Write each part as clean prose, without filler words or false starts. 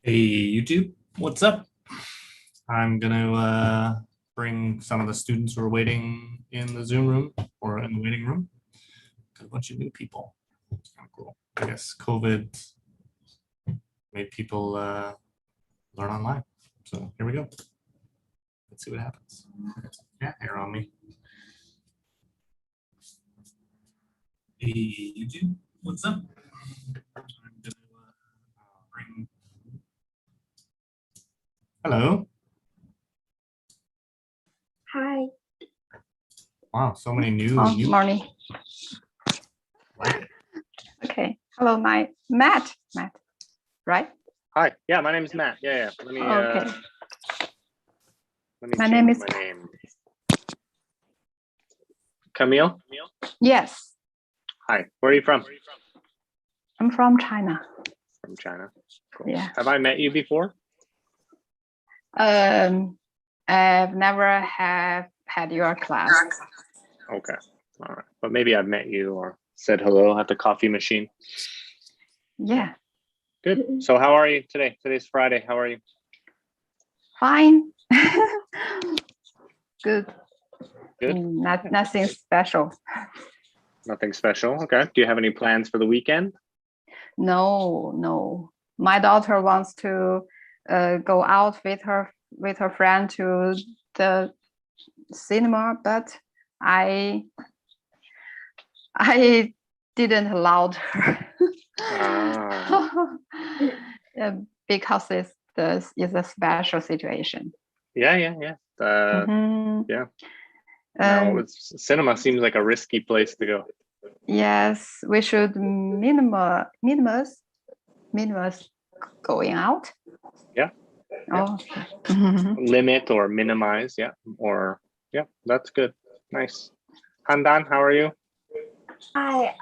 Hey YouTube, what's up? I'm gonna bring some of the students who are waiting in the Zoom room or in the waiting room. Got a bunch of new people. It's kind of cool. I guess COVID made people learn online. So here we go. Let's see what happens. Yeah, hair on me. Hey YouTube, what's up? I'm gonna bring. Hello. Hi. Wow, so many new. Morning. Like it. Okay. Hello, Matt, right? Hi. Yeah, my name is Matt. Yeah. Let me. Okay. Let me My change name is- my name. Camille. Yes, Hi. Where are you from? I'm from China. From China. Cool. Yeah. Have I met you before? I've never have had your class. Okay. All right. But maybe I've met you or said hello at the coffee machine. Yeah, Good. So how are you today? Today's Friday. How are you? fine. Good. Good. Nothing special. Nothing special. Okay. Do you have any plans for the weekend? No. My daughter wants to go out with her friend to the cinema, but I didn't allow her. Yeah, because it's a special situation. Yeah. Mhm. Yeah. No, cinema seems like a risky place to go. Yes, we should minimize going out. Yeah. Oh. Limit or minimize. Yeah. Or yeah, that's good. Nice. Handan, how are you? Hi.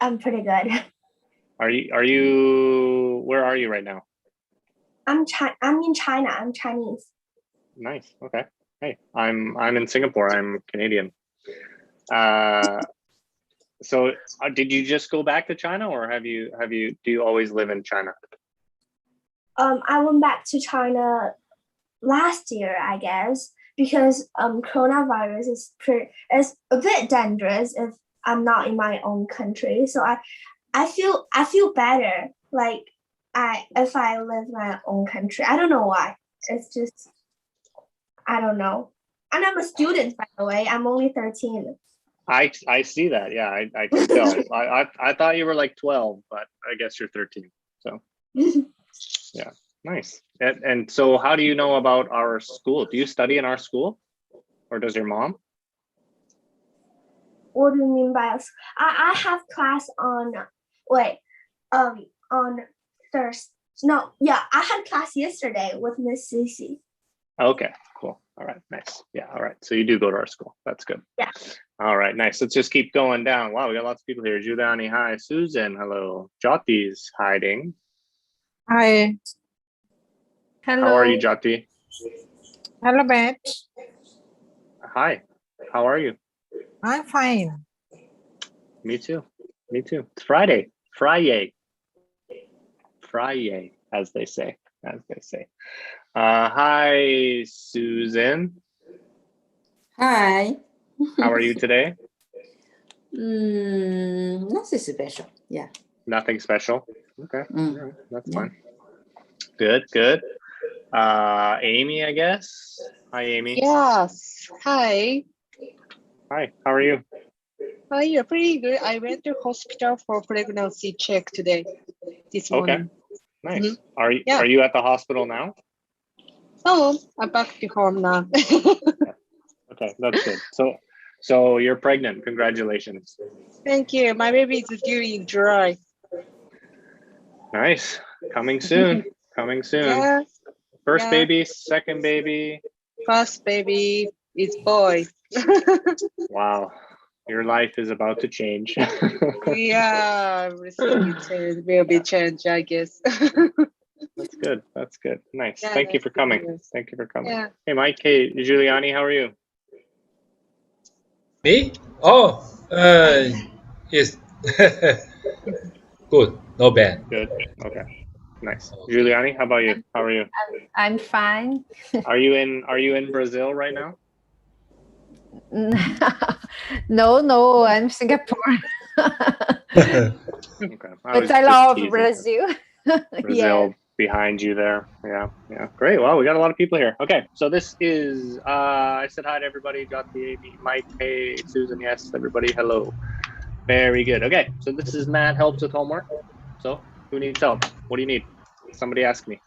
I'm pretty good. Are you where are you right now? I'm in China. I'm Chinese. Nice. Okay. Hey, I'm in Singapore. I'm Canadian. So did you just go back to China or do you always live in China? I went back to China last year, I guess, because coronavirus is a bit dangerous if I'm not in my own country. So I feel better like if I live in my own country. I don't know why. It's just I don't know. And I'm a student, by the way. I'm only 13. I see that. Yeah, I can tell. I thought you were like 12, but I guess you're 13. So yeah, nice. And so how do you know about our school? Do you study in our school? Or does your mom? What do you mean by us? I have class on on Thursday. No, yeah, I had class yesterday with Miss Cici. Okay, cool. All right, nice. Yeah, all right. So you do go to our school. That's good. Yeah. All right, nice. Let's just keep going down. Wow, we got lots of people here. Giuliani, hi. Susan, hello. Jyoti's hiding. Hi. Hello. How are you, Jyoti? Hello, Matt. Hi. How are you? I'm fine. Me too. Me too. It's Friday. Friday, as they say. Hi, Susan. Hi. How are you today? Nothing special. Yeah. Nothing special. Okay. All right. That's Yeah. fine. Good. Amy, I guess. Hi, Amy. Yes. Hi. Hi. How are you? Hi, you're pretty good. I went to hospital for pregnancy check today, this morning. Nice. Yeah. Are you at the hospital now? Oh, I'm back to home now. Okay, that's good. So you're pregnant. Congratulations. Thank you. My baby is due in July. Nice. Coming soon. Coming soon. Yeah. First Yeah. baby, second baby. First baby is boy. Wow. Your life is about to change. Yeah, everything will be changed, I guess. That's good. That's good. Nice. Yeah, Thank you that's for good coming. news. Thank you for coming. Yeah. Hey, Mike. Hey, Giuliani. How are you? Me? Oh, yes. Good. Not bad. Good. Okay. Nice. Giuliani, how about you? How are you? I'm fine. Are you in Brazil right now? No, I'm Singapore. Okay. But was I just love teasing. Brazil. Brazil Yeah. behind you there. Yeah. Great. Well, we got a lot of people here. Okay. So this is I said hi to everybody. Jati, Amy, Mike, hey, Susan, yes, everybody, hello. Very good. Okay. So this is Matt helps with homework. So who needs help? What do you need? Somebody ask me.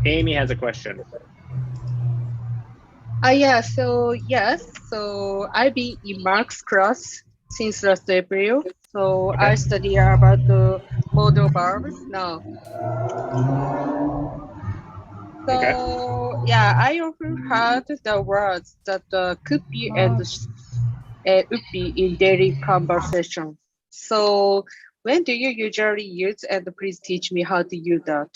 Amy has a question. Yeah, so yes, so I've been in Mark's class since last April. So Okay. I study about the modal verbs now. So Okay. yeah, I often heard the words that could be and would be in daily conversation. So when do you usually use, and please teach me how to use that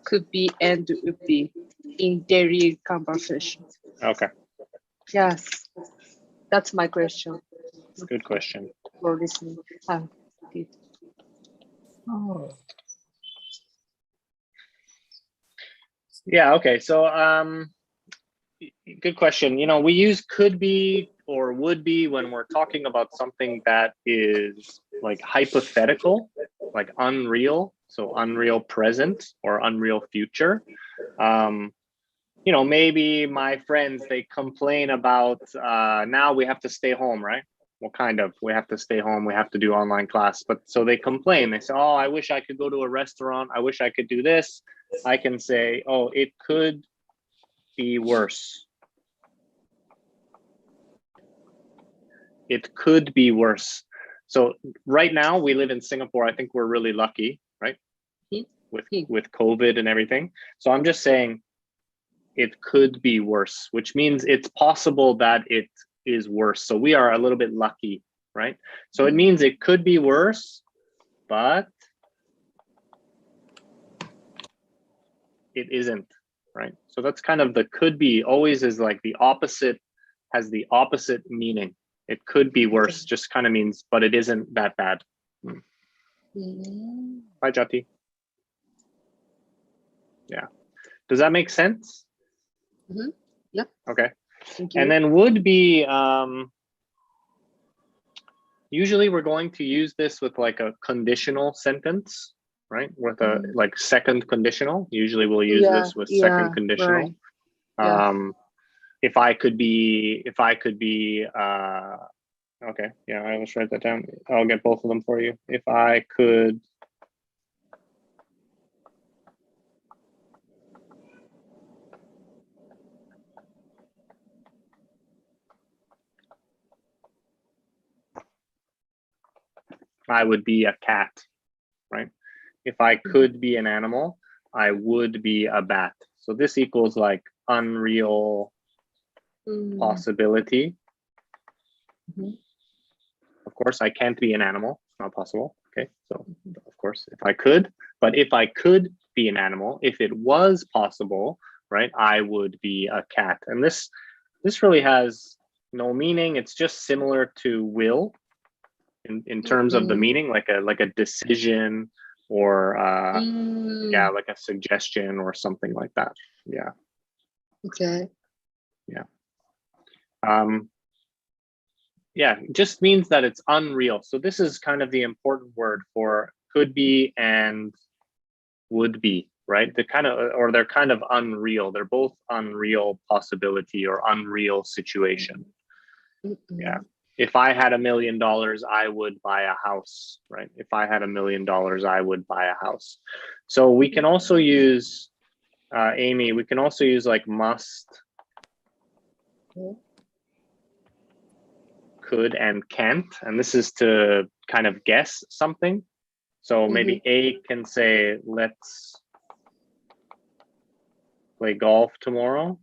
could be and would be in daily conversation? Okay. Yes, that's my question Good question. for listening. Good. Yeah. Okay. So good question. You know, we use could be or would be when we're talking about something that is like hypothetical, like unreal. So unreal present or unreal future. You know, maybe my friends, they complain about now we have to stay home, right? Well, kind of, we have to stay home. We have to do online class. But so they complain. They say, oh, I wish I could go to a restaurant. I wish I could do this. I can say, oh, it could be worse. It could be worse. So right now we live in Singapore. I think we're really lucky, right? With COVID and everything. So I'm just saying it could be worse, which means it's possible that it is worse. So we are a little bit lucky, right? So it means it could be worse, but it isn't, right? So that's kind of the could be always is like the opposite, has the opposite meaning. It could be worse, just kind of means, but it isn't that bad. Hi, Jati. Yeah. Does that make sense? Yep. Okay. Thank you. And then would be, usually we're going to use this with like a conditional sentence, right? With a like second conditional. Usually we'll use this with second conditional. Right. If I could be, okay, yeah, I will write that down. I'll get both of them for you. If I could, I would be a cat, right? If I could be an animal, I would be a bat. So this equals like unreal possibility. Of course, I can't be an animal. It's not possible. Okay, so of course, if I could, but if I could be an animal, if it was possible, right, I would be a cat. And this really has no meaning. It's just similar to will in terms of the meaning, like a decision or yeah, like a suggestion or something like that. Yeah. Okay. Yeah. Yeah, it just means that it's unreal. So this is kind of the important word for could be and would be, right? They're kind of unreal. They're both unreal possibility or unreal situation. Yeah. If I had $1 million, I would buy a house, right? If I had $1 million, I would buy a house. So we can also use, Amy, we can also use like must, could, and can't. And this is to kind of guess something. So maybe A can say, let's play golf tomorrow.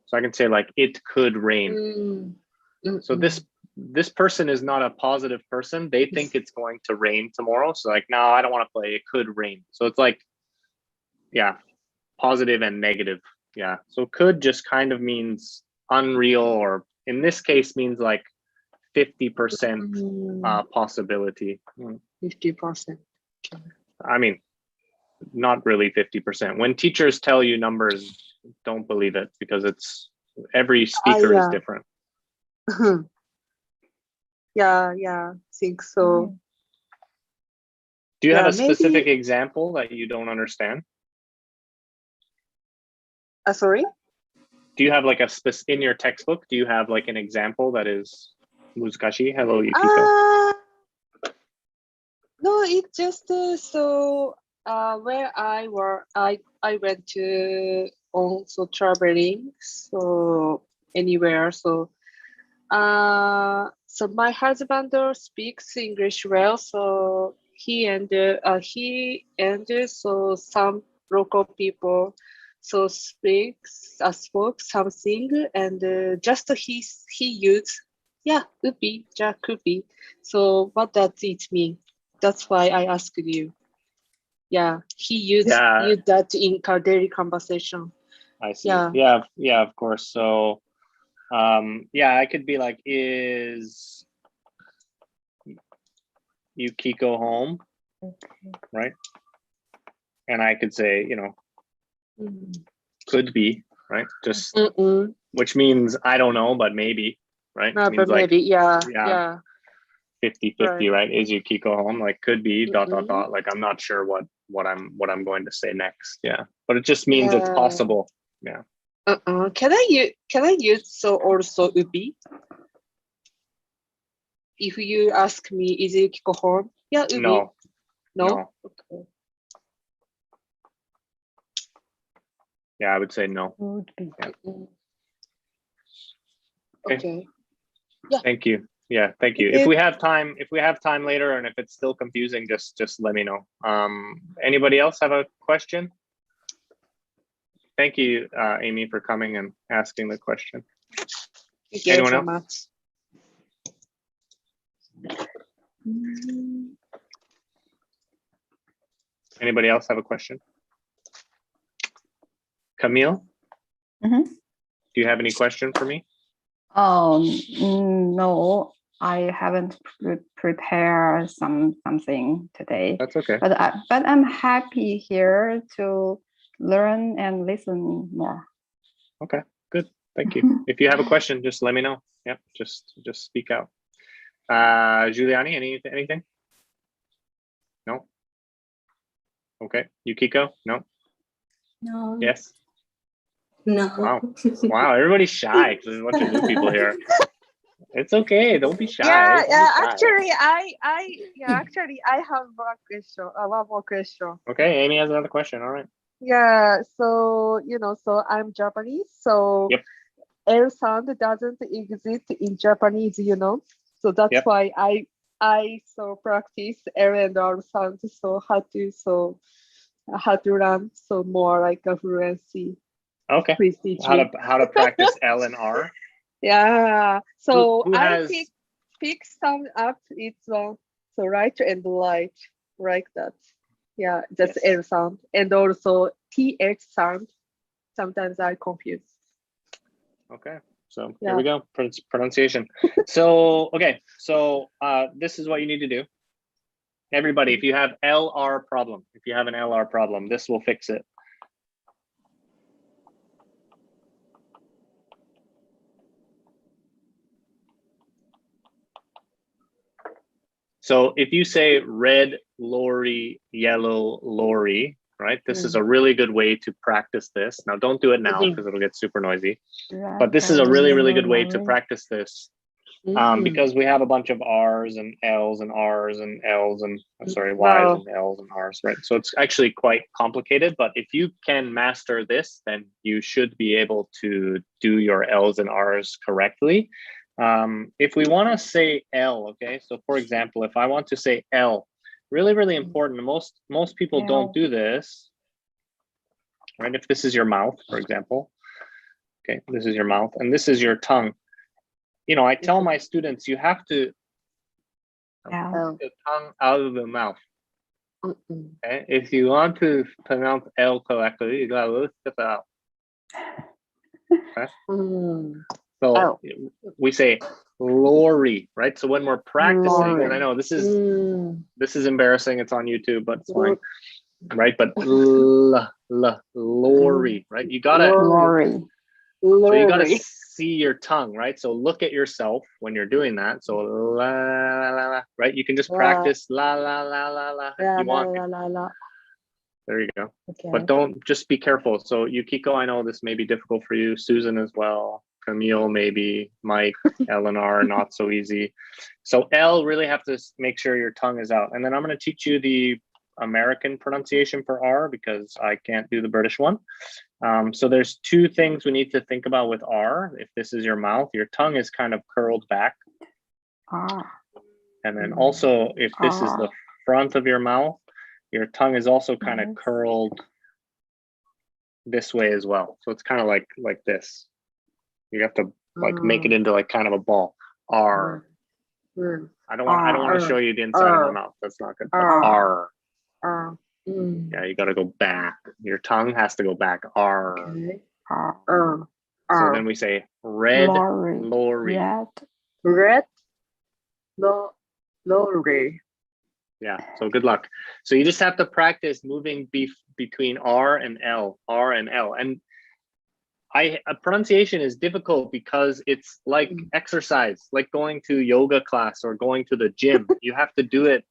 So I can say like, it could rain. So this person is not a positive person. They think it's going to rain tomorrow. So like, no, I don't want to play. It could rain. So it's like, yeah, positive and negative. Yeah. So could just kind of means unreal, or in this case means like 50% possibility. 50%. I mean, not really 50%. When teachers tell you numbers, don't believe it, because it's every speaker is yeah. different. Yeah, think so. Do you have Yeah, a specific maybe- example that you don't understand? Sorry? Do you have like in your textbook, do you have like an example that is muzukashi? Hello, Yukiko. No, it's just so where I went to also traveling, so anywhere. So so my husband speaks English well, so he and so some local people so spoke something, and just he used ubi, could be. So what does it mean? That's why I asked you. Yeah, he used that in daily conversation. I see. Yeah. Yeah, of course. So yeah, I could be like, is Yukiko home? Right? And I could say, could be, right? Just which means I don't know, but maybe, right? No, means but maybe, yeah. 50-50, right? Is Yukiko home? Like could be ... Like I'm not sure what I'm going to say next. Yeah. But it just means it's possible. Yeah. Can I use so also ubi? If you ask me, is Yukiko home? Yeah, ubi. No. No? Okay. Yeah, I would say no. Would be. Okay. Thank you. Yeah, thank you. If we have time later, and if it's still confusing, just let me know. Anybody else have a question? Thank you, Amy, for coming and asking the question. Thank you Anyone so else? much. Anybody else have a question? Camille, Mhm. do you have any question for me? No, I haven't prepared something today. That's okay. But I'm happy here to learn and listen more. Okay, good. Thank you. If you have a question, just let me know. Yep, just speak out. Giuliani, anything? No. Okay. Yukiko? No. No. Yes. No. Wow. Wow. Everybody's shy because there's a bunch of new people here. It's okay. Don't be shy. Yeah, Don't be shy. actually, I have one more question. Okay, Amy has another question. All right. Yeah, so so I'm Japanese, so Yep. L sound doesn't exist in Japanese, so that's Yep. why I so practice L and R sounds, so how to learn so more like a fluency. Okay. Please teach How me. to practice L and R? Yeah, so Who I has- pick some up. It's so right and right, like that. Yeah, that's Yes. L sound, and also TH sound. Sometimes I confuse. Okay. So here Yeah. we go. Pronunciation. So okay. So this is what you need to do. Everybody, if you have LR problem, if you have an LR problem, this will fix it. So if you say red lorry, yellow lorry, right? This is a really good way to practice this. Now don't do it now because it'll get super noisy. But this is a really, really good way to practice this. Because we have a bunch of R's and L's and R's and L's and Y's and L's and R's, right? So it's actually quite complicated, but if you can master this, then you should be able to do your L's and R's correctly. If we want to say L, okay, so for example, if I want to say L, really, really important, most people don't do this, right? If this is your mouth, for example, okay, this is your mouth and this is your tongue. I tell my students, you have to Yeah. the tongue out of the mouth. Okay, if you want to pronounce L correctly, you gotta spit it out. So L. we say Lori, right? So when we're practicing, and I Lori. know this is embarrassing. It's on YouTube, but it's fine, right? But Lori, right? You gotta Lori. so you gotta Lori. see your tongue, right? So look at yourself when you're doing that. So la la la la, right? You can just La. practice la la la la la if La, you la, want. la, la, la. There you go. Okay. But don't just be careful. So Yukiko, I know this may be difficult for you. Susan as well. Camille, maybe. Mike, Eleanor, not so easy. So L, really have to make sure your tongue is out. And then I'm going to teach you the American pronunciation for R because I can't do the British one. So there's two things we need to think about with R. If this is your mouth, your tongue is kind of curled back. Ah. And then also, if this is the front of your mouth, your tongue is also kind of curled this way as well. So it's kind of like this. You have to like make it into like kind of a ball. R. I don't want to show you the inside of my mouth. That's not good. But R. Yeah, you got to go back. Your tongue has to go back. R. So then we say red, Lori. Red. Lori. Yeah, so good luck. So you just have to practice moving between R and L, R and L. And pronunciation is difficult because it's like exercise, like going to yoga class or going to the gym. You have to do it.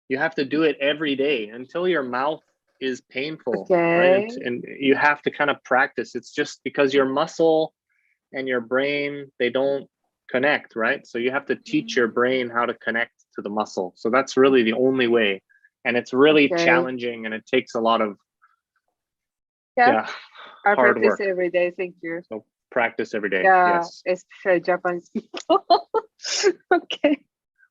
You have to do it every day until your mouth is painful. Right? And you have to kind of practice. It's just because your muscle and your brain, they don't connect, right? So you have to teach your brain how to connect to the muscle. So that's really the only way. And it's really challenging and it takes a lot of I hard practice work. every day. Thank you. So practice every day. Yeah, Yes. especially Japanese people. Okay.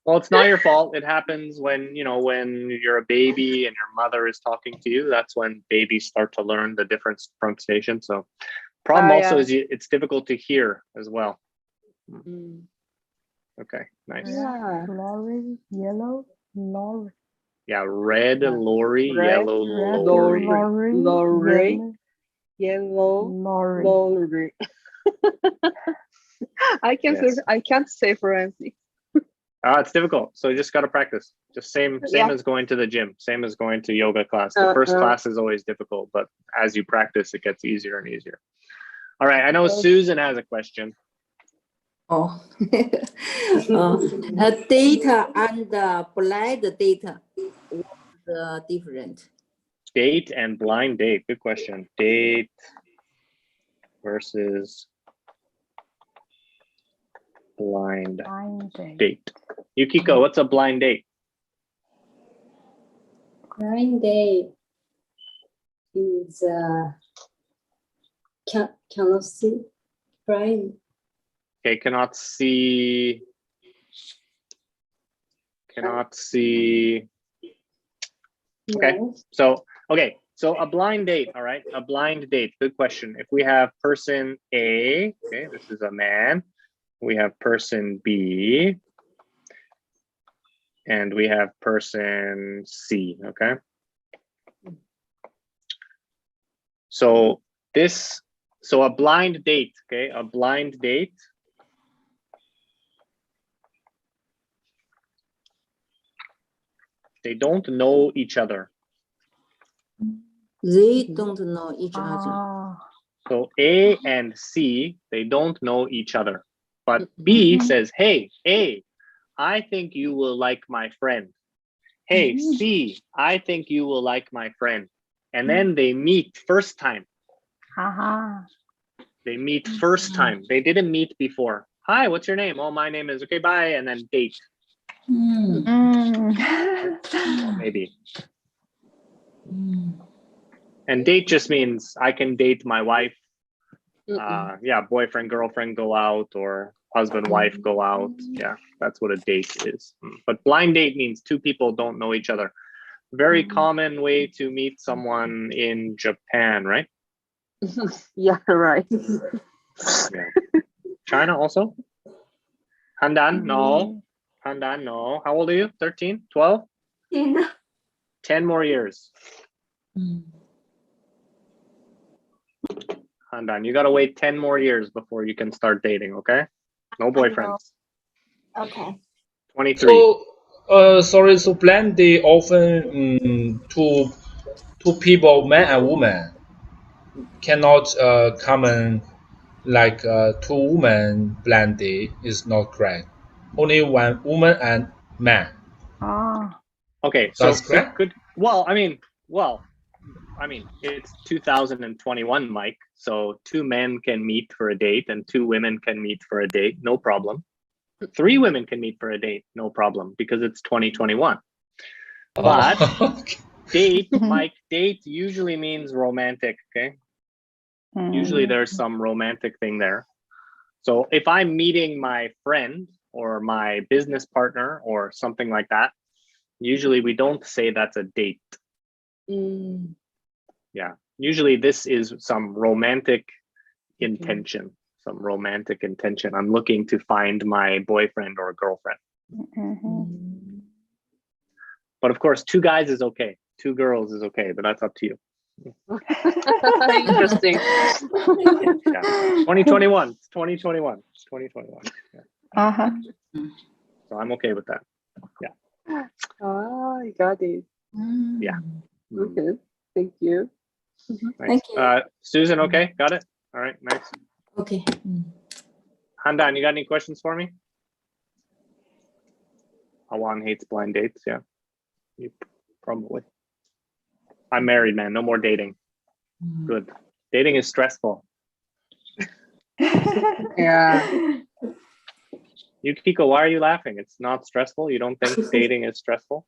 Well, it's not your fault. It happens when you're a baby and your mother is talking to you. That's when babies start to learn the different pronunciation. So problem also is it's difficult to hear as well. Okay, nice. Yeah. Lori, yellow, Lori. Yeah, red, Lori, Red, yellow, Lori. Lori. Yellow, Yellow. Lori. Lori. I Yes. can't say French. It's difficult. So you just got to practice. Just same as going to the gym, same as going to yoga class. The first class is always difficult, but as you practice, it gets easier and easier. All right, I know Susan has a question. Data and blind data. What's different? Date and blind date. Good question. Date versus blind date. Yukiko, what's a blind date? Blind date is cannot see blind. Okay, cannot see. Okay, so a blind date. All right, a blind date. Good question. If we have person A, okay, this is a man. We have person B, and we have person C. Okay. So a blind date. Okay, a blind date. They don't know each other. They don't know each other. So A and C, they don't know each other. But B says, hey, A, I think you will like my friend. Hey, C, I think you will like my friend. And then they meet first time. They meet first time. They didn't meet before. Hi, what's your name? Oh, my name is, okay, bye. And then date. Maybe. And date just means I can date my wife. Boyfriend, girlfriend go out, or husband, wife go out. Yeah, that's what a date is. But blind date means two people don't know each other. Very common way to meet someone in Japan, right? Yeah, right. Yeah. China also? Handan, no. Handan, no. How old are you? 13? 12? 10 more years. Mm. Handan, you gotta wait 10 more years before you can start dating, okay? No boyfriends. Okay. 23. So, sorry, so blind date often two people, man and woman, cannot common like two women blind date is not correct. Only one woman and man. Ah, Okay, so That's correct. good. Well, I mean, it's 2021, Mike. So 2 men can meet for a date and 2 women can meet for a date, no problem. 3 women can meet for a date, no problem, because it's 2021. But Okay. date, Mike, date usually means romantic, okay? Usually mm, there's some romantic thing there. So if I'm meeting my friend or my business partner or something like that, usually we don't say that's a date. Mm. Yeah. Usually this is some romantic intention, some romantic intention. I'm looking to find my boyfriend or girlfriend. mhm. Mm. But of course, 2 guys is okay. 2 girls is okay, but that's up to you. Interesting. Yeah. 2021. It's 2021. It's 2021. Yeah. Uh-huh. So I'm okay with that. Ah, I got it. Yeah. Okay. Thank you. Nice. Thank you. Susan, okay? Got it? All right, nice. Okay. Mm. Handan, you got any questions for me? Awan hates blind dates, yeah. You probably. I'm married, man. No more dating. Mm. Good. Dating is stressful. Yeah. Yukiko, why are you laughing? It's not stressful. You don't think dating is stressful?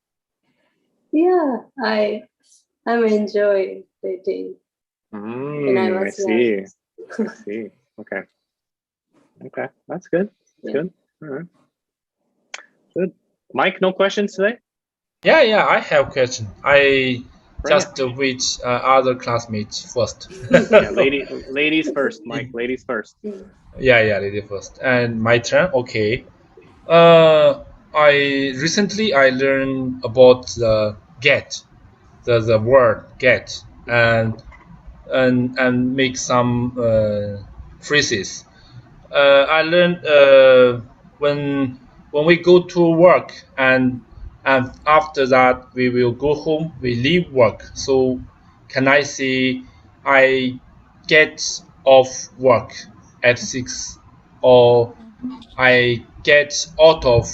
Yeah, I'm enjoying dating when I I was see. young. I see. Okay. Okay. That's good. That's Yeah. good. All right. Good. Mike, no questions today? Yeah, I have question. I Bring just wait other classmates first. Yeah, ladies first, Mike. Ladies first. Mm. Yeah, lady first. And my turn. Okay. I recently I learned about the get, the word get, and make some phrases. I learned when we go to work and after that we will go home. We leave work. So can I say I get off work at 6 or I get out of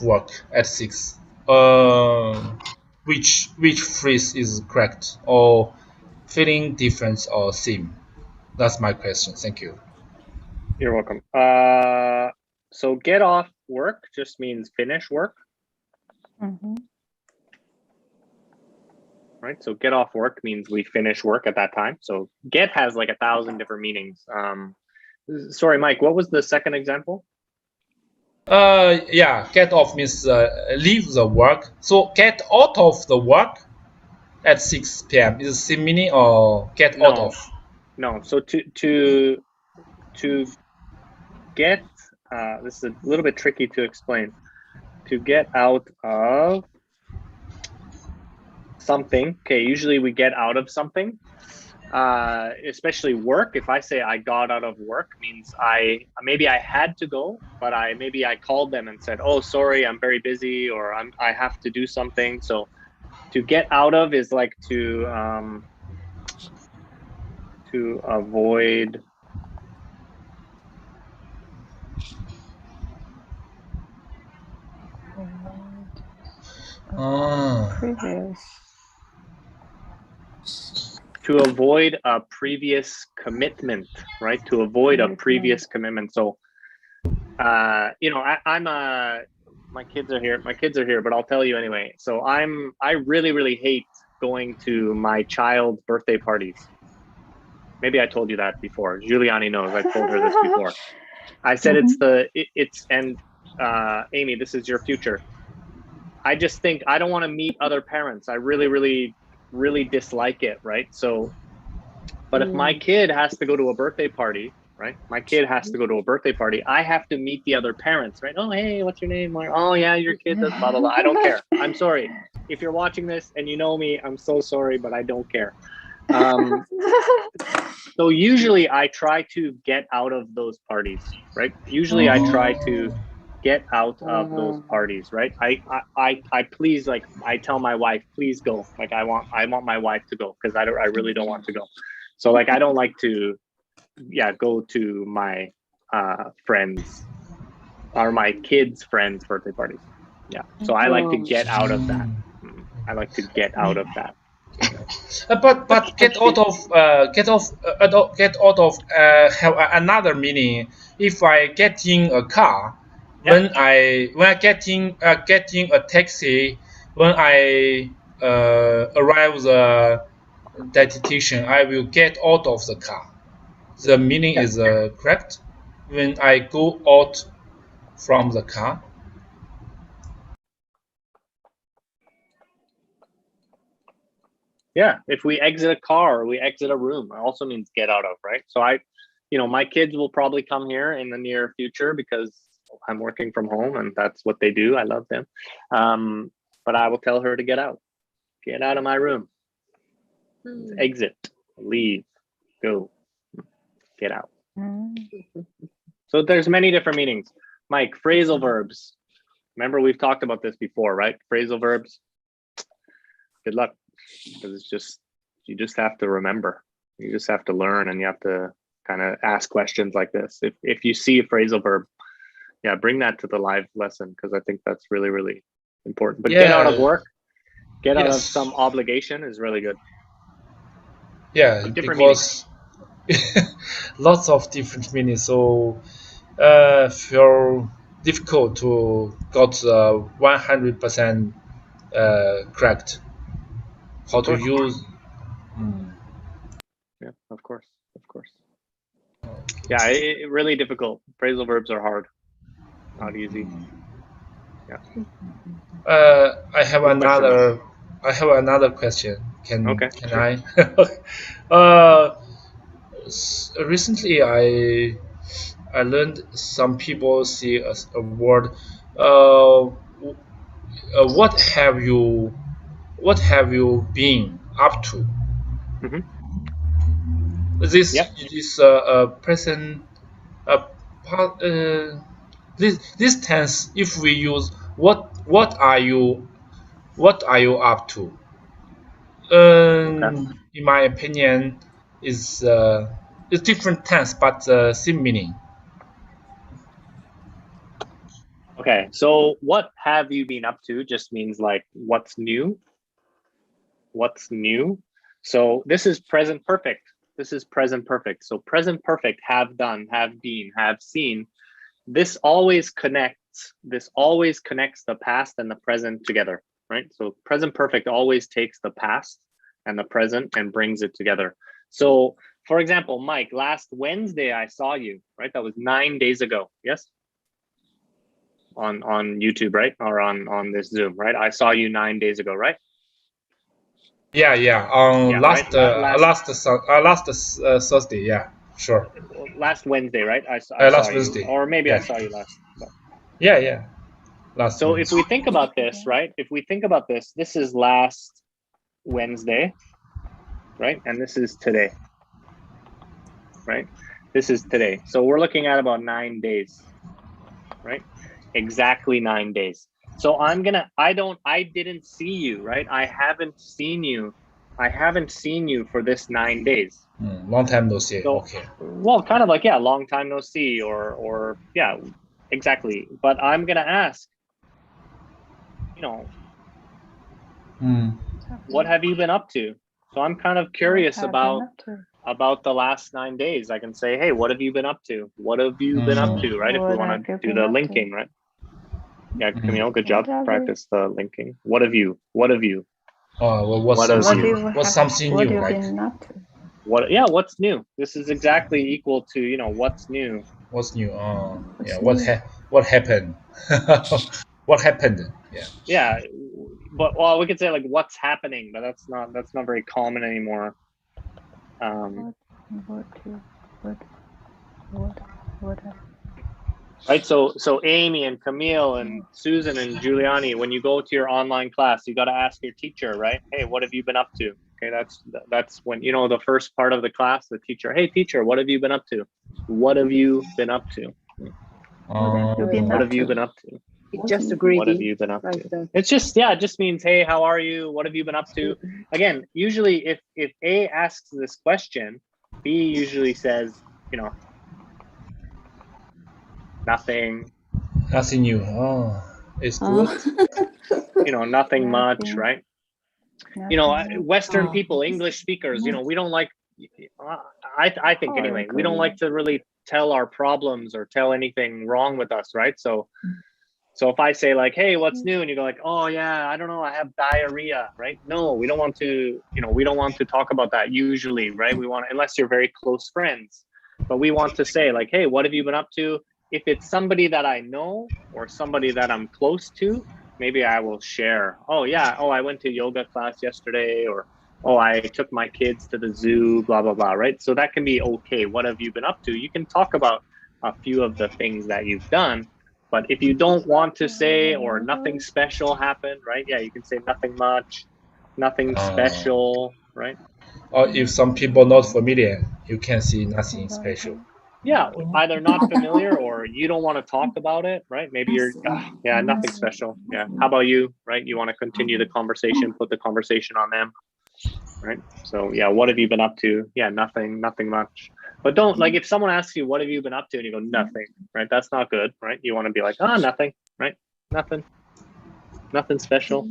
work at 6? Which phrase is correct or feeling difference or same? That's my question. Thank you. You're welcome. So get off work just means finish work, Mhm. right? So get off work means we finish work at that time. So get has like 1,000 different meanings. Sorry, Mike, what was the second example? Get off means leave the work. So get out of the work at 6 p.m. is same meaning or get out No. of? No. So to get, this is a little bit tricky to explain. To get out of something, okay, usually we get out of something, especially work. If I say I got out of work, means maybe I had to go, but maybe I called them and said, oh, sorry, I'm very busy, or I have to do something. So to get out of is like to avoid. Previous. To avoid a previous commitment, right? To avoid a previous commitment. So, you know, my kids are here, but I'll tell you anyway. So I really, really hate going to my child's birthday parties. Maybe I told you that before. Giuliani knows I told her this before. I said Amy, this is your future. I just think I don't want to meet other parents. I really, really, really dislike it, right? So, but if my kid has to go to a birthday party right? My kid has to go to a birthday party. I have to meet the other parents, right? Oh, hey, what's your name? Or, oh, yeah, your kid does blah, blah, blah. I don't care. I'm sorry. If you're watching this and you know me, I'm so sorry, but I don't care. So usually I try to get out of those parties, right? Usually I try to get out of those parties, right? I please, like, I tell my wife, please go. Like, I want my wife to go because I really don't want to go. So like, I don't like to, go to my friends or my kids' friends' birthday parties. Yeah. So I like to get out of that. I like to get out of that. But get out of have another meaning. If I get in a car, when I getting a taxi, when I arrive the destination, I will get out of the car. The meaning is correct. When I go out from the car. Yeah, if we exit a car or we exit a room, it also means get out of, right? So my kids will probably come here in the near future because I'm working from home and that's what they do. I love them. But I will tell her to get out of my room, exit, leave, go, get out. So there's many different meanings. Mike, phrasal verbs. Remember, we've talked about this before, right? Phrasal verbs. Good luck. Because you just have to remember. You just have to learn, and you have to kind of ask questions like this. If you see a phrasal verb, bring that to the live lesson, because I think that's really, really important. But get out of work, get out of some obligation is really good. Yeah, because lots of different meanings. So feel difficult to got 100% correct. How to use? Yeah, of course. Yeah, it really difficult. Phrasal verbs are hard, not easy. Yeah. I have another question. Can I? Recently, I learned some people see a word. What have you been up to? This present this tense. If we use what are you up to? In my opinion, is it's different tense but same meaning. Okay, so what have you been up to just means like what's new. So this is present perfect. So present perfect, have done, have been, have seen. This always connects the past and the present together, right? So present perfect always takes the past and the present and brings it together. So for example, Mike, last Wednesday I saw you, right? That was 9 days ago. Yes. On YouTube, right? Or on this Zoom, right? I saw you 9 days ago, right? Last Thursday, yeah, sure. Last Wednesday, right? I saw Wednesday. Or maybe I saw you last. But. Yeah. So if we think about this, right? This is last Wednesday, right? And this is today, right? This is today. So we're looking at about 9 days, right? Exactly 9 days. So I didn't see you, right? I haven't seen you for this 9 days. Long time no see. So, okay. Well, kind of like, long time no see or exactly. But I'm going to ask, what have you been up to? So I'm kind of curious about the last 9 days. I can say, hey, what have you been up to? What have you been up to, right? If we want to do the linking, right? Yeah, Camille, good job. Practice the linking. What have you? Oh, well, what's something new, right? What's new? This is exactly equal to, what's new. What's new? What happened? What happened? Yeah. Yeah, but we could say like what's happening, but that's not very common anymore. What? Right. So Amy and Camille and Susan and Giuliani, when you go to your online class, you got to ask your teacher, right? Hey, what have you been up to? Okay, that's when, you know, the first part of the class, the teacher, hey teacher, what have you been up to? What have you been up to? What have you been up to? Just agree. What have you been up like to? that. It's just, yeah, it just means, hey, how are you? What have you been up to? Again, usually if A asks this question, B usually says, you know, nothing, Nothing new. Oh, it's good. you know, nothing much, Nothing. right? You know, Western Oh. people, English speakers, you know, we don't like, I think How are anyway, you we don't going? like to really tell our problems or tell anything wrong with us, right? So if I say like, hey, what's new? And you go like, oh yeah, I don't know, I have diarrhea, right? No, we don't want to, you know, we don't want to talk about that usually, right? We want, unless you're very close friends, but we want to say like, hey, what have you been up to? If it's somebody that I know or somebody that I'm close to, maybe I will share. Oh yeah, oh, I went to yoga class yesterday, or oh, I took my kids to the zoo, blah, blah, blah, right? So that can be okay. What have you been up to? You can talk about a few of the things that you've done, but if you don't want to say, or nothing special happened, right? Yeah, you can say nothing much, nothing special, right? Or if some people not familiar, you can see nothing special. Yeah, either not familiar or you don't want to talk about it, right? Maybe you're, yeah, nothing special. Yeah. How about you, right? You want to continue the conversation, put the conversation on them, right? So yeah, what have you been up to? Yeah, nothing much. But don't, like, if someone asks you, what have you been up to? And you go, nothing, right? That's not good, right? You want to be like, oh, nothing, right? Nothing special.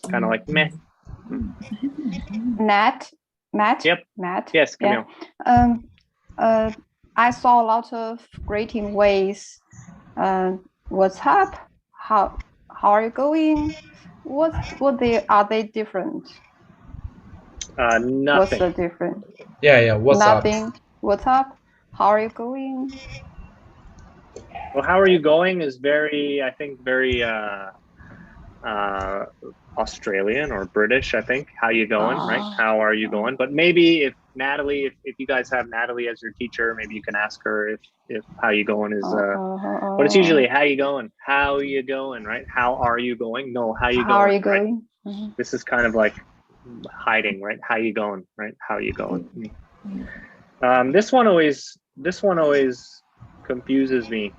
Kind of like, meh. Matt. Yep. Matt. Yes, Camille. Yeah. I saw a lot of greeting ways. What's up? How are you going? Are they different? What's Nothing. the difference? Yeah. What's Nothing. up? What's up? How are you going? Well, how are you going is very, I think, very Australian or British, I think. How you going, right? How are you going? But maybe if Natalie, if you guys have Natalie as your teacher, maybe you can ask her if how you going is, but it's usually how you going? How you going, right? How are you going? No, how you going? How are you right? going? Mm-hmm. This is kind of like hiding, right? How you going, right? How you going? This one always confuses me.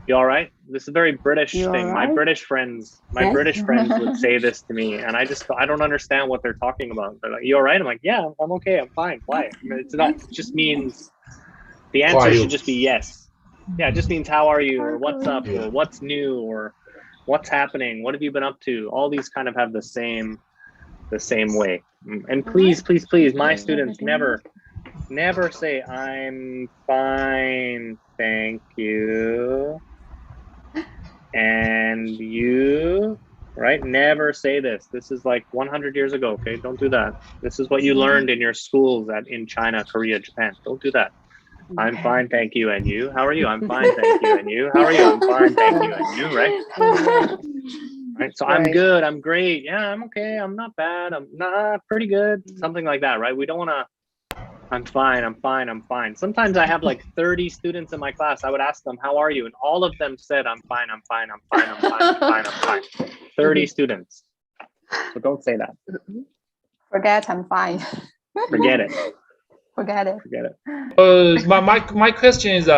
You all right? This is a very British You thing. all My right? British friends would say this to me, and I don't understand what they're talking about. They're like, "You all right?" I'm like, "Yeah, I'm okay. I'm fine." Why? I mean, it's not. It just means the How are answer you? should just be yes. Yeah, it just means how are you, or what's up, Yeah. or what's new, or what's happening. What have you been up to? All these kind of have the same way. And please, my students never say I'm fine, thank you. And you, right? Never say this. This is like 100 years ago, okay? Don't do that. This is what you learned in your schools in China, Korea, Japan. Don't do that. I'm fine, thank you. And you? How are you? I'm fine, thank you. And you? How are you? I'm fine, thank you. And you, right? Right. So I'm Right. good. I'm great. Yeah, I'm okay. I'm not bad. I'm not pretty good. Something like that, right? We don't want to, I'm fine. Sometimes I have like 30 students in my class. I would ask them, how are you? And all of them said, I'm fine. 30 students. So don't say that. Forget I'm fine. Forget it. Forget it. My question is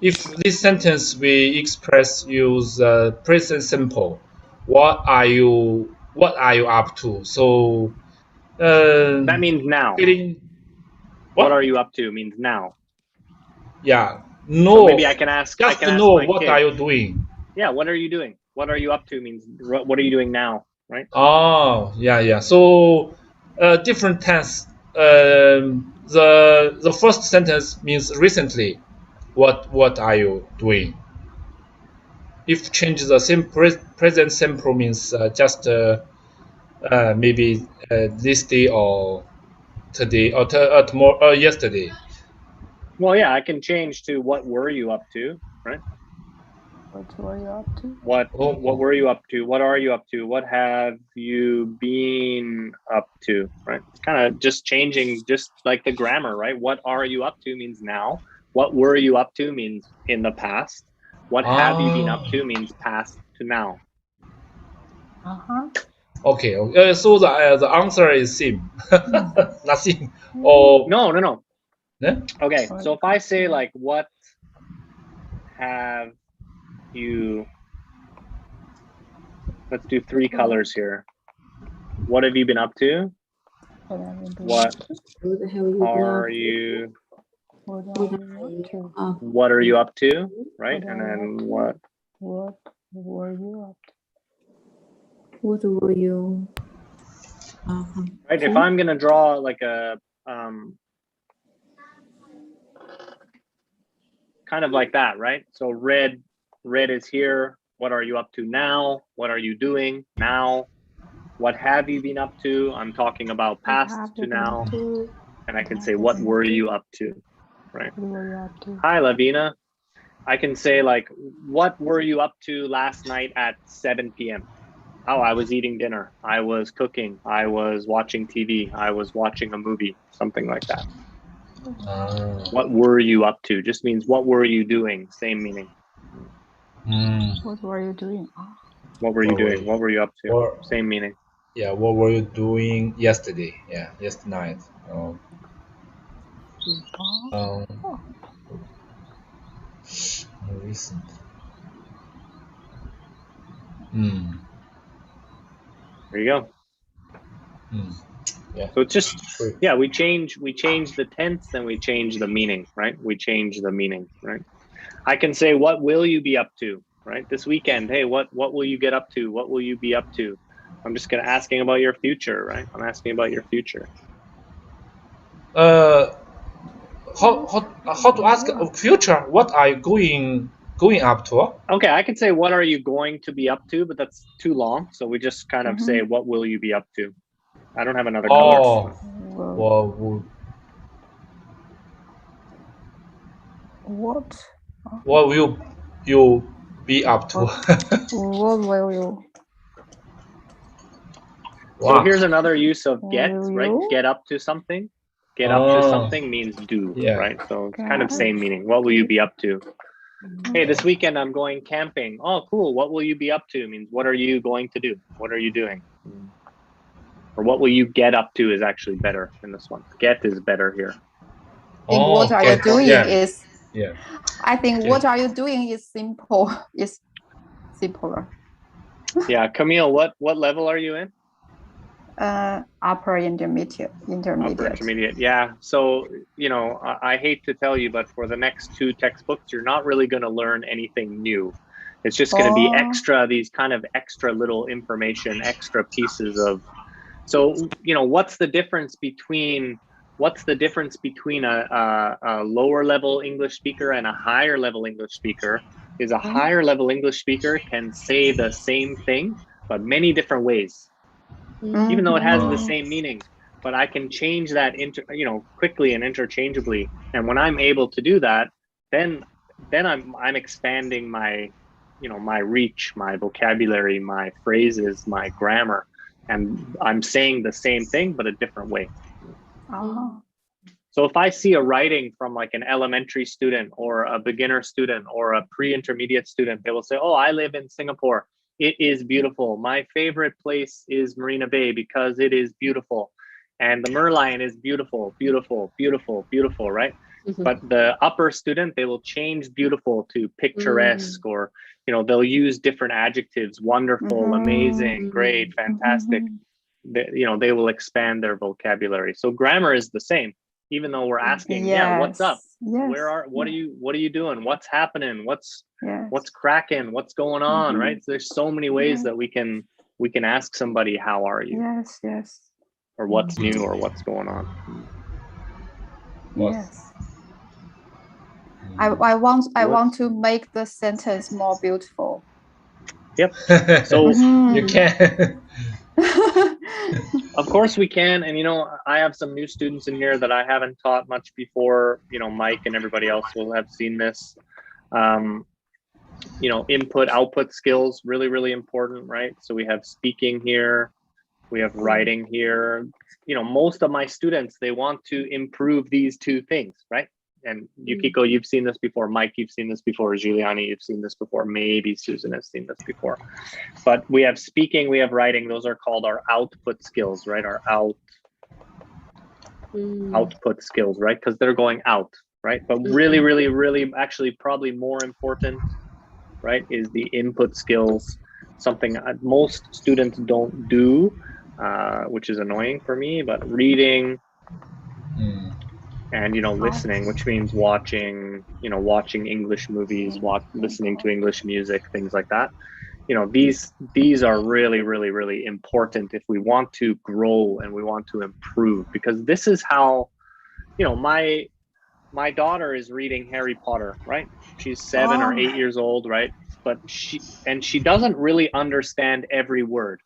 if this sentence we express use present simple, what are you up to? So That means now. What are you up to means now. Yeah. So No. maybe I can ask. Just I can to ask know my what kid, are you doing. Yeah, what are you doing? What are you up to means what are you doing now, right? Oh, yeah. So different tense. The first sentence means recently. What are you doing? If change the same present simple means just maybe this day or today or tomorrow or yesterday. Well, yeah, I can change to what were you up to, right? What were you up to? What Oh. were you up to? What are you up to? What have you been up to? Right? It's kind of just changing, just like the grammar, right? What are you up to means now. What were you up to means in the past. What have you been up to means past to now. Uh-huh. Okay. So the answer is same. Nothing. Or No. yeah? Okay, so if I say like, what have you, let's do 3 colors here. What have you been up to? What What have you are been you, up to? what are you up to, right? And then what? What were you up to? What were you? Right, if I'm gonna draw like a, kind of like that, right? So red is here. What are you up to now? What are you doing now? What have you been up to? I'm talking about past to now. And I can say, what were you up to, right? Hi, Lavina. I can say like, what were you up to last night at 7 p.m.? Oh, I was eating dinner. I was cooking. I was watching TV. I was watching a movie, something like that. What were you up to? Just means what were you doing? Same meaning. What were you doing? What were you doing? What were you up to? Same meaning. Yeah, what were you doing yesterday? Yeah, yesterday night. Recent. There you go. Yeah. So it's just, yeah, we change the tense, then we change the meaning, right? We change the meaning, right? I can say, what will you be up to, right? This weekend, hey, what will you get up to? What will you be up to? I'm just asking about your future, right? I'm asking about your future. How to ask future? What are you going up to? Okay, I can say, what are you going to be up to? But that's too long. So we just kind of say, what will you be up to? I don't have another color. What will you be up to? What will you? So here's another use of get, right? Get up to something. Get up to something means do, right? So it's kind of same meaning. What will you be up to? Hey, this weekend I'm going camping. Oh, cool. What will you be up to? Means what are you going to do? What are you doing? Or what will you get up to is actually better in this one. Get is better here. I think what are you doing is. Yeah. I think what are you doing is simple. Is simpler. Yeah, Camille, what level are you in? Upper intermediate. Upper intermediate. Yeah. So, you know, I hate to tell you, but for the next 2 textbooks, you're not really going to learn anything new. It's just going to be extra, these kind of extra little information, extra pieces of. So, you know, what's the difference between a lower level English speaker and a higher level English speaker? Is a higher level English speaker can say the same thing, but many different ways. Even though it has the same meaning, but I can change that quickly and interchangeably. And when I'm able to do that, then I'm expanding my, my reach, my vocabulary, my phrases, my grammar, and I'm saying the same thing, but a different way. So if I see a writing from like an elementary student or a beginner student or a pre-intermediate student, they will say, oh, I live in Singapore. It is beautiful. My favorite place is Marina Bay because it is beautiful. And the Merlion is beautiful, beautiful, beautiful, beautiful, right? But the upper student, they will change beautiful to picturesque, or, they'll use different adjectives, wonderful, amazing, great, fantastic. They will expand their vocabulary. So grammar is the same, even though we're asking, what's up? What are you doing? What's happening? What's cracking? What's going on? Right? So there's so many ways that we can ask somebody, how are you? Yes. Or what's new, or what's going on. Yes. I want to make the sentence more beautiful. Yep. So you can. Of course we can. And, I have some new students in here that I haven't taught much before. Mike and everybody else will have seen this. input, output skills, really, really important, right? So we have speaking here, we have writing here. Most of my students, they want to improve these two things, right? And Yukiko, you've seen this before. Mike, you've seen this before. Giuliani, you've seen this before. Maybe Susan has seen this before. But we have speaking, we have writing. Those are called our output skills, right? Our output skills, right? Because they're going out, right? But really, really, really, actually, probably more important, right, is the input skills. Something most students don't do, which is annoying for me. But reading. And listening, which means watching English movies, listening to English music, things like that. These are really, really, really important if we want to grow and we want to improve, because this is how, my daughter is reading Harry Potter, right? She's 7 or 8 years old, right? But she doesn't really understand every word,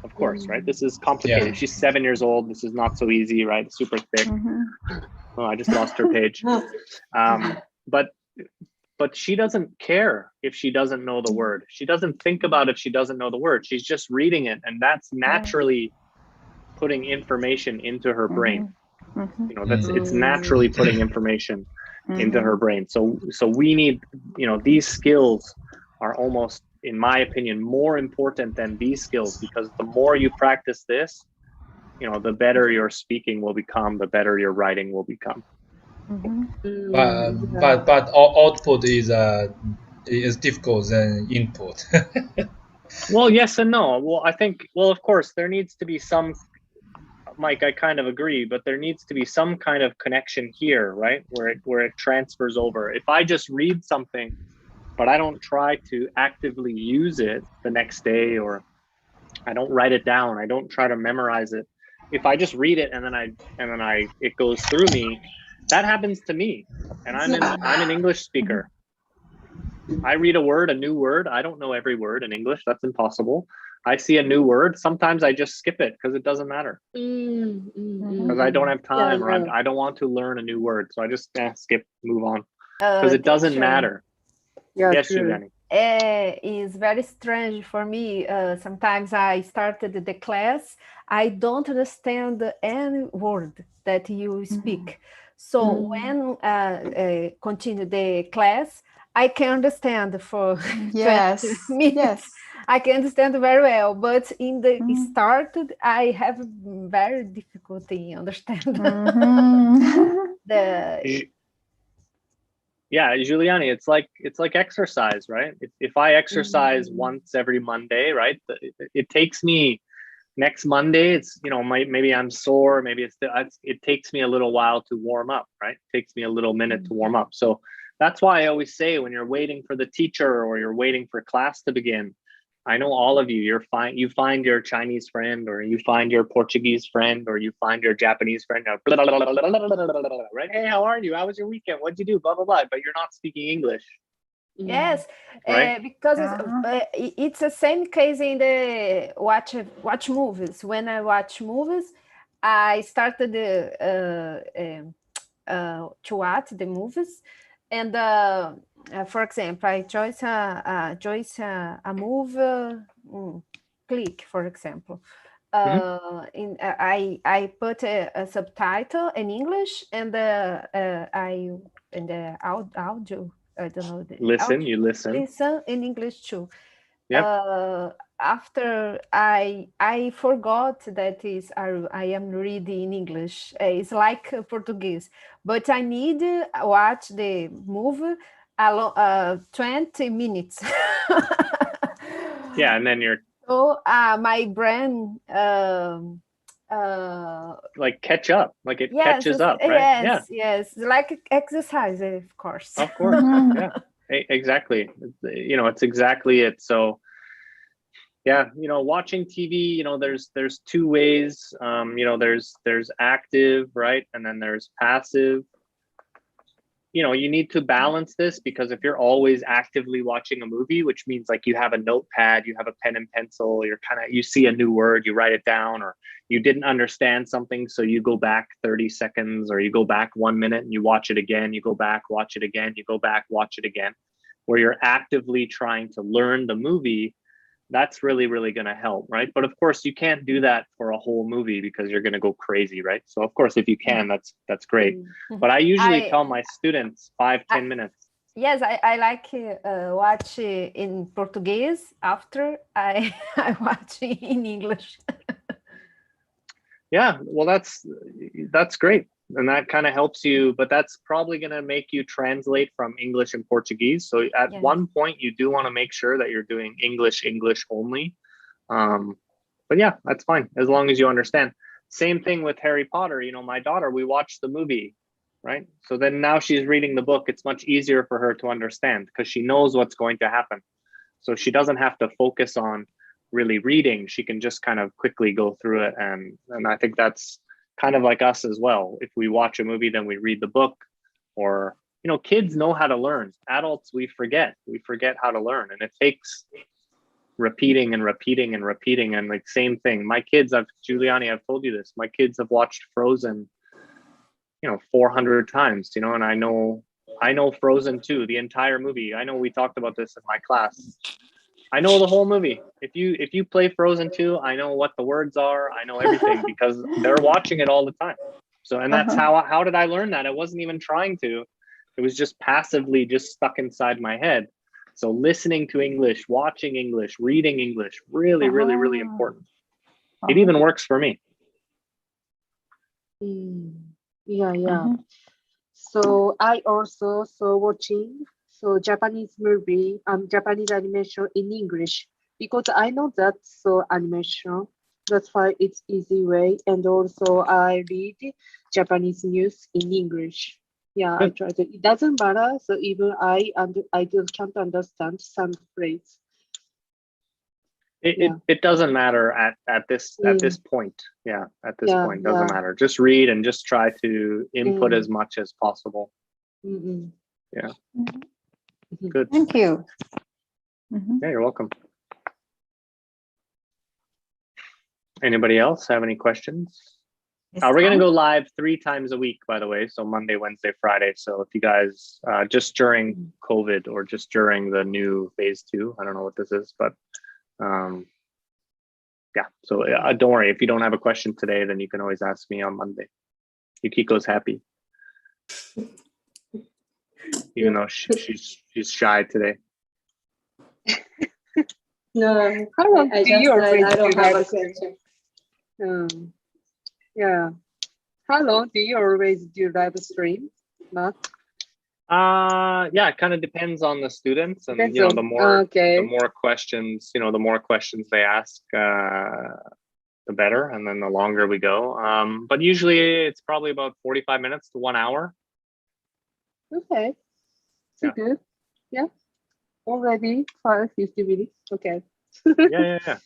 of course, right? This is complicated. Yeah. She's 7 years old. This is not so easy, right? Super thick. Oh, I just lost her page. But she doesn't care if she doesn't know the word. She doesn't think about if she doesn't know the word. She's just reading it, and that's naturally putting information into her brain. It's naturally putting information into her brain. So we need, these skills are almost, in my opinion, more important than these skills, because the more you practice this, the better your speaking will become, the better your writing will become. But output is difficult than input. Well, yes and no. Well, I think, of course, there needs to be some, Mike, I kind of agree, but there needs to be some kind of connection here, right? Where it transfers over. If I just read something, but I don't try to actively use it the next day, or I don't write it down, I don't try to memorize it. If I just read it and then it goes through me, that happens to me. And I'm an English speaker. I read a new word. I don't know every word in English. That's impossible. I see a new word. Sometimes I just skip it because it doesn't matter. Because I don't have time, or I don't want to learn a new word. So I just skip, move on. Because it doesn't matter. Yeah, yes, true. Giuliani. Is very strange for me. Sometimes I started the class, I don't understand any word that you speak. So when continue the class, I can understand for 20 minutes. Yes. I can understand very well, but in the start, I have very difficulty understand the. Yeah, Giuliani, it's like exercise, right? If I exercise once every Monday, right, it takes me next Monday. It's maybe I'm sore, maybe it takes me a little while to warm up, right? It takes me a little minute to warm up. So that's why I always say, when you're waiting for the teacher or you're waiting for class to begin, I know all of you, you find your Chinese friend, or you find your Portuguese friend, or you find your Japanese friend, right? Hey, how are you? How was your weekend? What'd you do? Blah, blah, blah. But you're not speaking English. Yes, Right? because it's the same case in the watch movies. When I watch movies, I started to watch the movies, and for example, I choose a movie, click, for example. I put a subtitle in English, and I in the audio. I don't know. You listen. Listen in English too. Yep. After I forgot that is I am reading in English. It's like Portuguese, but I need to watch the movie 20 minutes. Yeah, and then you're. So my brain. Like catch up, like it catches up, right? Yes, like exercise, of course. Of course. Yeah, exactly. It's exactly it. So yeah, watching TV, there's two ways. There's active, right, and then there's passive. You need to balance this, because if you're always actively watching a movie, which means like you have a notepad, you have a pen and pencil, you see a new word, you write it down, or you didn't understand something, so you go back 30 seconds, or you go back 1 minute and you watch it again, you go back, watch it again, you go back, watch it again. where you're actively trying to learn the movie, that's really, really going to help, right? But of course, you can't do that for a whole movie because you're going to go crazy, right? So of course, if you can, that's great. But I usually tell my students 5-10 minutes. Yes, I like watch in Portuguese after I watch in English. Yeah, well, that's great. And that kind of helps you, but that's probably going to make you translate from English and Portuguese. So at one point, you do want to make sure that you're doing English only. But yeah, that's fine as long as you understand. Same thing with Harry Potter. You know, my daughter, we watched the movie, right? So then now she's reading the book. It's much easier for her to understand because she knows what's going to happen. So she doesn't have to focus on really reading. She can just kind of quickly go through it. And I think that's kind of like us as well. If we watch a movie, then we read the book. Or, you know, kids know how to learn. Adults, we forget how to learn, and it takes repeating and like same thing. My kids, Giuliani, I've told you this, my kids have watched Frozen, you know, 400 times, you know, and I know Frozen 2, the entire movie. I know we talked about this in my class. I know the whole movie. If you play Frozen 2, I know what the words are. I know everything because they're watching it all the time. So, and that's how did I learn that? I wasn't even trying to. It was just passively just stuck inside my head. So listening to English, watching English, reading English, really, really, really important. It even works for me. Yeah. So I also saw watching Japanese movie, Japanese animation in English because I know that's animation. That's why it's easy way. And also I read Japanese news in English. Yeah, I try to. It doesn't matter. So even I can't understand some phrase. It doesn't matter at this point. Yeah, at this point doesn't matter. Just read and just try to input as much as possible. Yeah. Good. Thank you. Yeah, you're welcome. Anybody else have any questions? We're going to go live 3 times a week, by the way. So Monday, Wednesday, Friday. So if you guys just during COVID or just during the new phase 2, I don't know what this is, but yeah. So don't worry. If you don't have a question today, then you can always ask me on Monday. Yukiko's happy. Even though she's shy today. No, How long I do just you always I don't do have a live question. Yeah. How long do you always do live stream? Not? Yeah, it kind of depends on the students, and Depends you know, on- the more okay. the more questions, you know, the more questions they ask, the better, and then the longer we go. But usually it's probably about 45 minutes to 1 hour. Okay. Yeah. Good. Yeah. Already 50 minutes. Okay. Yeah.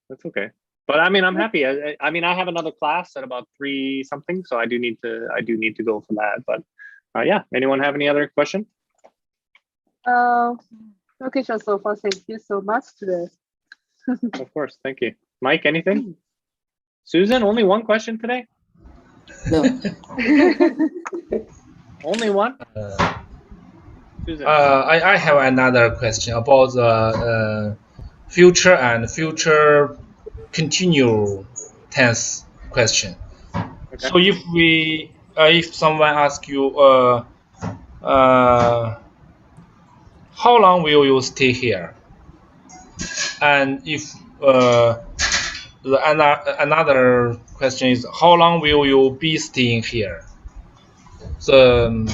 That's okay. But I mean, I'm happy. I mean, I have another class at about 3 something, so I do need to go for that. But yeah, anyone have any other question? Okay, so far, thank you so much today. Of course, thank you. Mike, anything? Susan, only one question today? No. Only one? Susan. I have another question about the future and future continue tense question. Okay. So if someone asks you, how long will you stay here? And if another question is, how long will you be staying here? The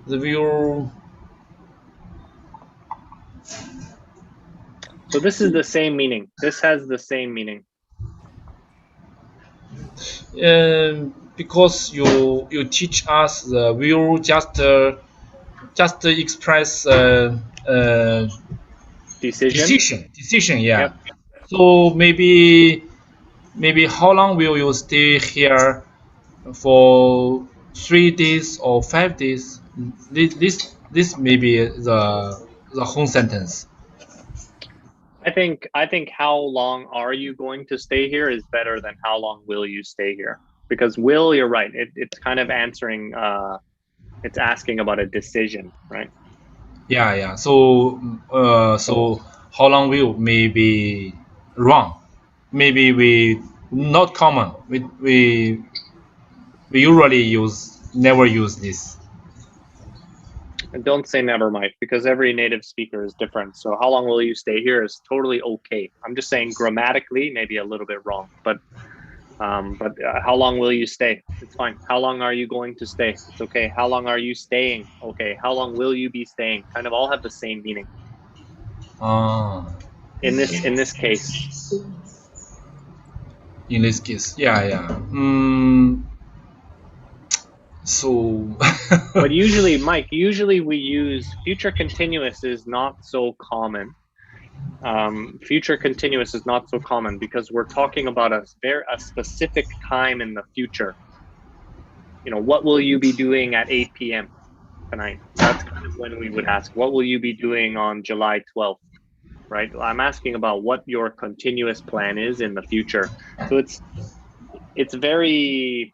view. So this is the same meaning. This has the same meaning. Because you teach us the view just express decision. Yeah. Yep. So maybe how long will you stay here for 3 days or 5 days? This may be the whole sentence. I think how long are you going to stay here is better than how long will you stay here, because will, you're right, it's kind of answering it's asking about a decision, right? Yeah. So so how long will maybe wrong? Maybe we not common. We usually never use this. And don't say never might, because every native speaker is different. So how long will you stay here is totally okay. I'm just saying grammatically, maybe a little bit wrong, but how long will you stay? It's fine. How long are you going to stay? It's okay. How long are you staying? Okay. How long will you be staying? Kind of all have the same meaning in this case. In this case, yeah. So But usually, Mike, we use future continuous is not so common. Future continuous is not so common because we're talking about a specific time in the future. You know, what will you be doing at 8 p.m. tonight? That's kind of when we would ask, what will you be doing on July 12th? Right? I'm asking about what your continuous plan is in the future. So it's very,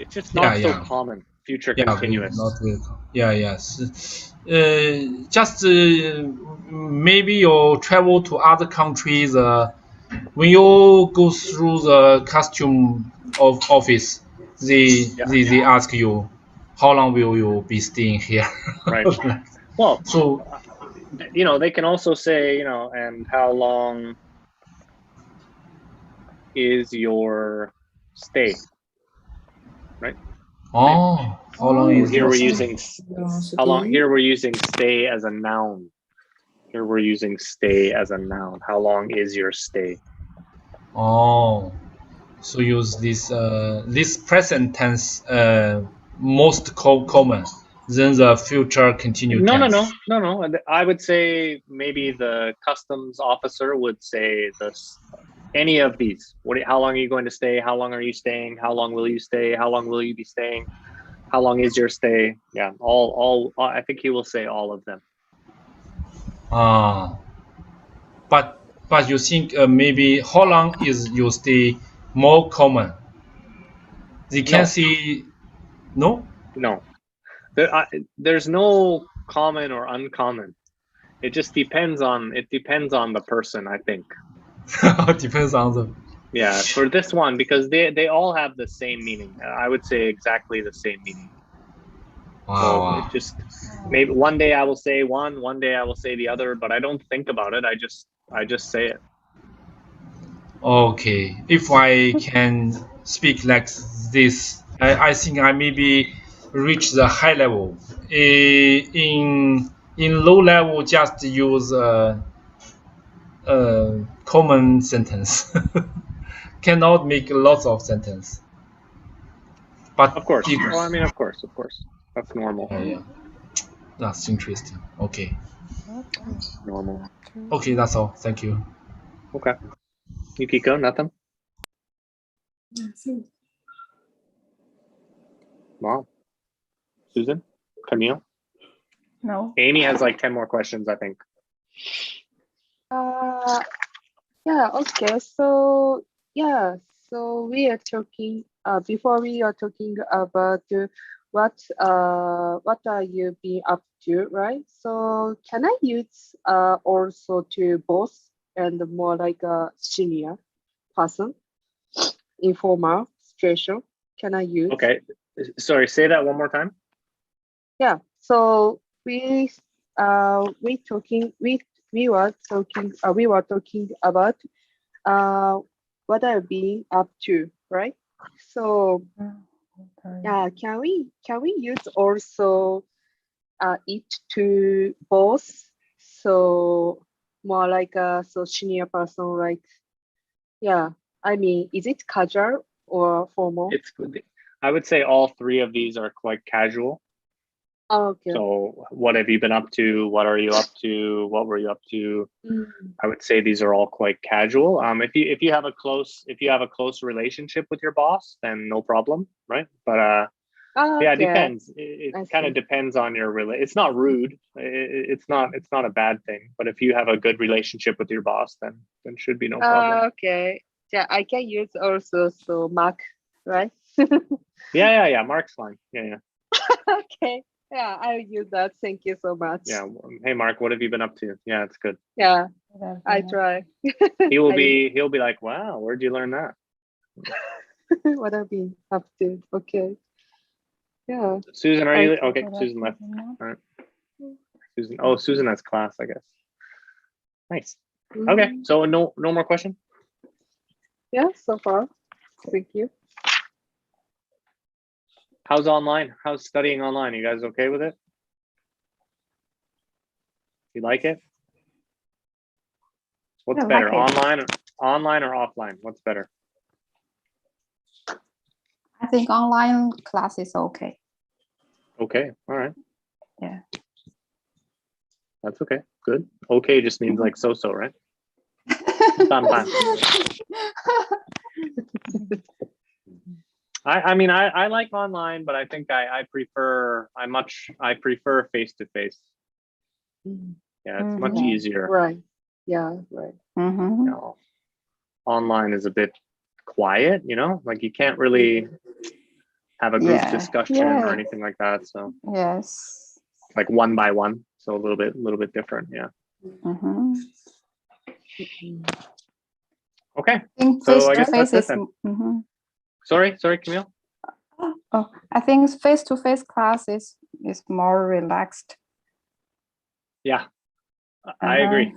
it's just not so common. Future continuous. Not very, yes. Just maybe you travel to other countries. When you go through the custom of office, they ask you, how long will you be staying here? Right. Well, so you know, they can also say, you know, and how long is your stay? Right. Oh, how long is here? your We're stay? using how long? Here we're using stay as a noun. Here we're using stay as a noun. How long is your stay? Oh, so use this present tense most common than the future continuous tense. No. I would say maybe the customs officer would say this. Any of these. How long are you going to stay? How long are you staying? How long will you stay? How long will you be staying? How long is your stay? Yeah, all. I think he will say all of them. But you think maybe how long is your stay more common? They can see no. There's no common or uncommon. It just depends on the person, I think. Depends on the. Yeah, for this one, because they all have the same meaning. I would say exactly the same meaning. Wow. So just maybe one day I will say one day I will say the other, but I don't think about it. I just say it. Okay, if I can speak like this, I think I maybe reach the high level. In low level, just use common sentence. Cannot make lots of sentence. But of course, well, I mean, of course, that's normal. Yeah. That's interesting. Okay. Normal. Okay, that's all. Thank you. Okay. Yukiko, nothing? Wow. Susan? Camille? No. Amy has like 10 more questions, I think. Yeah, okay. So we are talking before we are talking about what are you being up to, right? So can I use also to both and more like a senior person, informal situation? Can I use? Okay. Sorry, say that one more time. Yeah. So we were talking about what I've been up to, right? So yeah, can we use also it to both? So more like a senior person, like I mean, is it casual or formal? I would say all three of these are quite casual. Okay. So what have you been up to? What are you up to? What were you up to? I would say these are all quite casual. If you have a close relationship with your boss, then no problem, right? But yeah, it depends. It kind of depends on your It's not rude. It's not a bad thing. But if you have a good relationship with your boss, then should be no problem. Okay. Yeah, I can use also Mark, right? Yeah. Mark's fine. Yeah. Yeah, I'll use that. Thank you so much. Yeah. Hey, Mark, what have you been up to? Yeah, it's good. Yeah, I try. He'll be like, wow, where'd you learn that? What I've been up to. Okay. Yeah. Susan, are I- you okay? Susan left. All right. Susan. Oh, Susan has class, I guess. Nice. Okay. Mhm. So no more question. Yeah, so far. Thank you. How's online? How's studying online? You guys okay with it? You like it? What's I better, like it. online or offline? What's better? I think online class is okay. Okay. All right. Yeah. That's okay. Good. Okay just means like so-so, right? Sometimes. I mean, I like online, but I think I prefer face-to-face. Yeah, it's much Mhm. easier. Right. Yeah, right. Mhm. You know, online is a bit quiet, you know, like you can't really have a group Yeah. discussion Yeah. or anything like that. So Yes. like one by one, so a little bit different. Yeah. Mhm. Okay. I think So face I to guess face that's it is. then. Mhm. Sorry, Camille. Oh, I think face to face class is more relaxed. Yeah, I agree.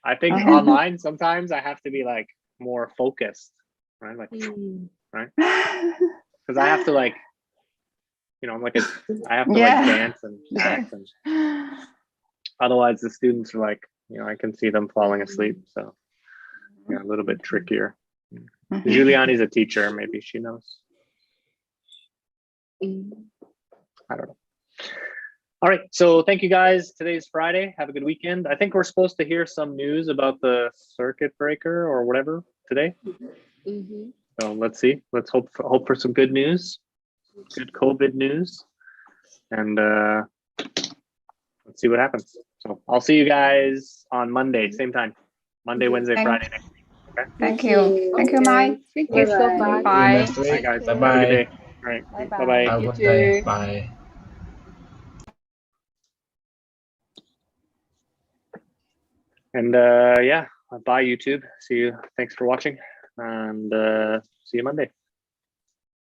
I think Uh-huh. online sometimes I have to be like more focused, right? Like, because I have to like, you know, I'm like I have to Yeah. like dance and act, and otherwise the students are like, you know, I can see them falling asleep. So yeah, a little bit trickier. Mhm. Giuliani's a teacher, maybe she knows. I don't know. All right, so thank you guys. Today's Friday. Have a good weekend. I think we're supposed to hear some news about the circuit breaker or whatever today. Mhm. So let's see. Let's hope for some good news, good COVID news, and let's see what happens. So I'll see you guys on Monday, same time. Monday, Wednesday, Friday next week. Okay. Thank you. Thank you, Mike. Thank you so Bye. much. Bye. Next week. Bye guys. Bye Have a good bye. day. All right. Bye-bye. Bye bye. Have a You good day. too. Bye. And yeah, bye YouTube. See you. Thanks for watching, and see you Monday.